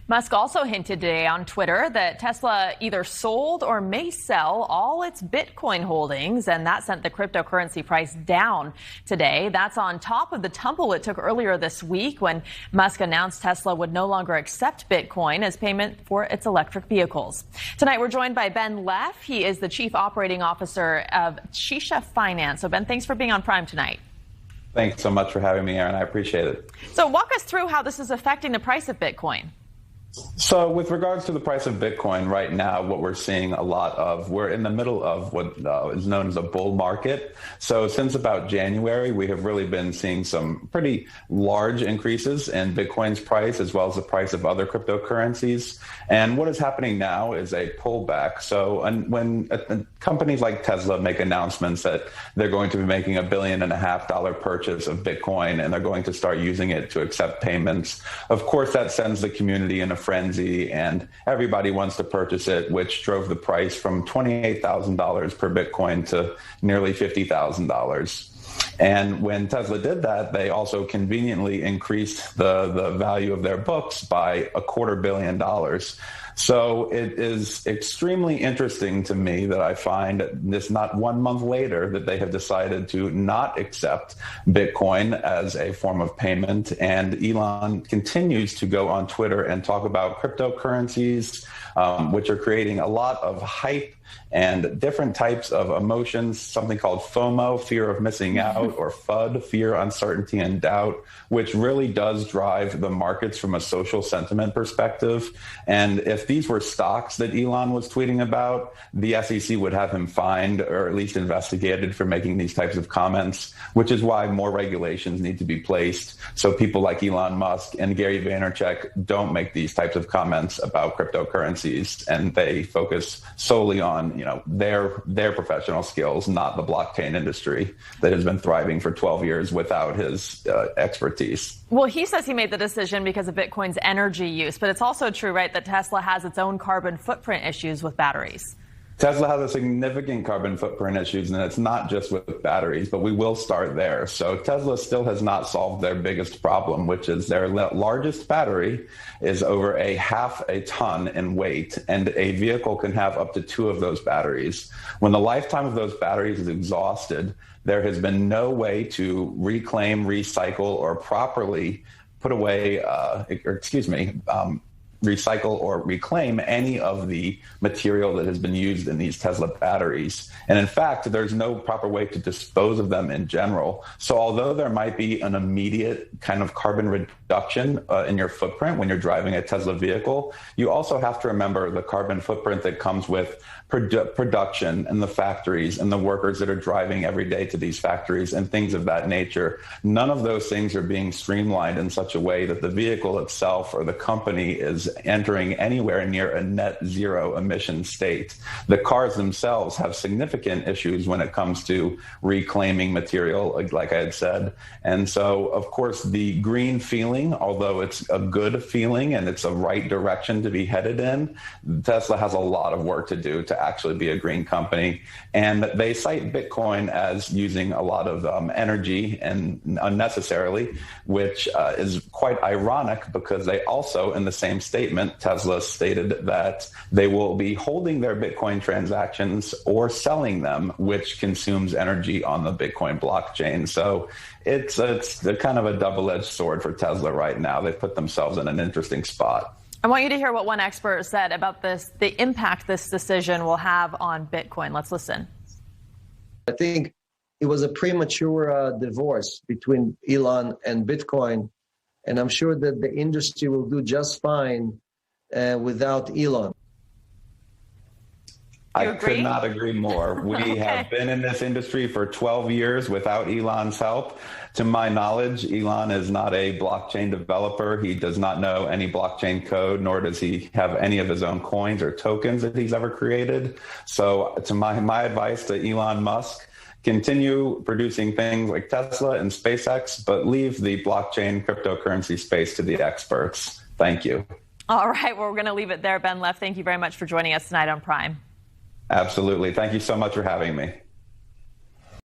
Musk also hinted today on Twitter that Tesla either sold or may sell all its Bitcoin holdings, and that sent the cryptocurrency price down today. That's on top of the tumble it took earlier this week when Musk announced Tesla would no longer accept Bitcoin as payment for its electric vehicles. Tonight, we're joined by Ben Leff. He is the Chief Operating Officer of Shisha Finance. So, Ben, thanks for being on Prime tonight. Thanks so much for having me, Aaron. I appreciate it. So walk us through how this is affecting the price of Bitcoin. So with regards to the price of Bitcoin right now, what we're seeing a lot of, we're in the middle of what is known as a bull market. So since about January, we have really been seeing some pretty large increases in Bitcoin's price, as well as the price of other cryptocurrencies. And what is happening now is a pullback. So when companies like Tesla make announcements that they're going to be making $1.5 billion purchase of Bitcoin, and they're going to start using it to accept payments, of course, that sends the community in a frenzy, and everybody wants to purchase it, which drove the price from $28,000 per Bitcoin to nearly $50,000. And when Tesla did that, they also conveniently increased the value of their books by $250 million. So it is extremely interesting to me that I find this not 1 month later that they have decided to not accept Bitcoin as a form of payment. And Elon continues to go on Twitter and talk about cryptocurrencies, which are creating a lot of hype and different types of emotions, something called FOMO, fear of missing out, or FUD, fear, uncertainty, and doubt, which really does drive the markets from a social sentiment perspective. And if these were stocks that Elon was tweeting about, the SEC would have him fined or at least investigated for making these types of comments, which is why more regulations need to be placed so people like Elon Musk and Gary Vaynerchuk don't make these types of comments about cryptocurrencies, and they focus solely on their professional skills, not the blockchain industry that has been thriving for 12 years without his expertise. Well, he says he made the decision because of Bitcoin's energy use, but it's also true, right, that Tesla has its own carbon footprint issues with batteries. Tesla has a significant carbon footprint issues, and it's not just with batteries, but we will start there. So Tesla still has not solved their biggest problem, which is their largest battery is over 0.5 ton in weight, and a vehicle can have up to 2 of those batteries. When the lifetime of those batteries is exhausted, there has been no way to reclaim, recycle, or properly put away, recycle or reclaim any of the material that has been used in these Tesla batteries. And in fact, there's no proper way to dispose of them in general. So although there might be an immediate kind of carbon reduction in your footprint when you're driving a Tesla vehicle, you also have to remember the carbon footprint that comes with production and the factories and the workers that are driving every day to these factories and things of that nature. None of those things are being streamlined in such a way that the vehicle itself or the company is entering anywhere near a net zero emission state. The cars themselves have significant issues when it comes to reclaiming material, like I had said. And so, of course, the green feeling, although it's a good feeling and it's a right direction to be headed in, Tesla has a lot of work to do to actually be a green company. And they cite Bitcoin as using a lot of energy and unnecessarily, which is quite ironic because they also, in the same statement, Tesla stated that they will be holding their Bitcoin transactions or selling them, which consumes energy on the Bitcoin blockchain. So it's kind of a double-edged sword for Tesla right now. They've put themselves in an interesting spot. I want you to hear what one expert said about the impact this decision will have on Bitcoin. Let's listen. I think it was a premature divorce between Elon and Bitcoin, and I'm sure that the industry will do just fine without Elon. I could not agree more. We have been in this industry for 12 years without Elon's help. To my knowledge, Elon is not a blockchain developer. He does not know any blockchain code, nor does he have any of his own coins or tokens that he's ever created. So to my advice to Elon Musk, continue producing things like Tesla and SpaceX, but leave the blockchain cryptocurrency space to the experts. Thank you. All right, well, we're going to leave it there. Ben Leff, thank you very much for joining us tonight on Prime. Absolutely. Thank you so much for having me.